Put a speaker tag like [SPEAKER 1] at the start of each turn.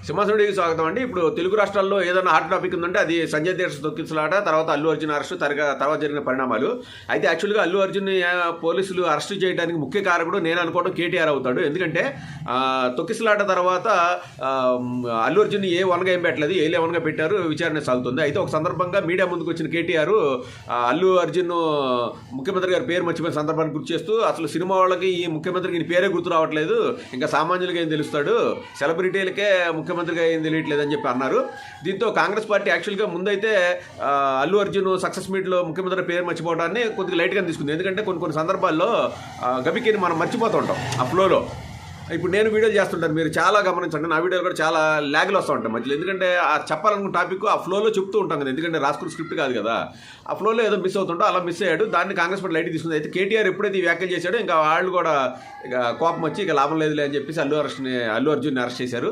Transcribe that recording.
[SPEAKER 1] సింహాసనుడికి స్వాగతం అండి. ఇప్పుడు తెలుగు రాష్ట్రాల్లో ఏదైనా హాట్ టాపిక్ ఉందంటే అది సంజయ్ దీక్ష తొక్కిసలాట, తర్వాత అల్లు అర్జున్ అరెస్ట్, తర్వాత జరిగిన పరిణామాలు. అయితే యాక్చువల్గా అల్లు అర్జున్ పోలీసులు అరెస్ట్ చేయడానికి ముఖ్య కారకుడు నేను అనుకోవడం కేటీఆర్ అవుతాడు. ఎందుకంటే తొక్కిసలాట తర్వాత అల్లు అర్జున్ ఏ వన్గా ఏం పెట్టలేదు, ఏ లెవెన్గా పెట్టారు, విచారణ సాగుతుంది. అయితే ఒక సందర్భంగా మీడియా ముందుకు వచ్చిన కేటీఆర్ అల్లు అర్జున్ ముఖ్యమంత్రి గారి పేరు మర్చిపోయిన సందర్భాన్ని గుర్తు చేస్తూ, అసలు సినిమా వాళ్ళకి ఈ ముఖ్యమంత్రికి ఈయన పేరే గుర్తు రావట్లేదు, ఇంకా సామాన్యులకి ఏం తెలుస్తాడు, సెలబ్రిటీలకే ముఖ్యమంత్రిగా ఏం తెలియట్లేదు అని చెప్పి అన్నారు. దీంతో కాంగ్రెస్ పార్టీ యాక్చువల్గా ముందైతే అల్లు అర్జున్ సక్సెస్ మీట్లో ముఖ్యమంత్రి పేరు మర్చిపోవడాన్ని కొద్దిగా లైట్గా తీసుకుంది. ఎందుకంటే కొన్ని సందర్భాల్లో గబికిని మనం మర్చిపోతూ ఉంటాం ఆ ఫ్లోలో. ఇప్పుడు నేను వీడియోలు చేస్తుంటాను, మీరు చాలా గమనించండి, నా వీడియోలు కూడా చాలా ల్యాగ్లు వస్తూ ఉంటాయి మధ్యలో. ఎందుకంటే ఆ చెప్పాలనుకున్న టాపిక్ ఆ ఫ్లోలో చెప్తూ ఉంటాం కదా, ఎందుకంటే రాసుకున్న స్క్రిప్ట్ కాదు కదా, ఆ ఫ్లోలో ఏదో మిస్ అవుతుంటో అలా మిస్ అయ్యాడు. దాన్ని కాంగ్రెస్ పార్టీ లైట్ తీసుకుంది. అయితే కేటీఆర్ ఎప్పుడైతే ఈ వ్యాఖ్యలు చేశాడో ఇంకా వాళ్ళు కూడా ఇక కోపం వచ్చి ఇక లాభం లేదులే అని చెప్పేసి అల్లు అర్జున్ని అరెస్ట్ చేశారు.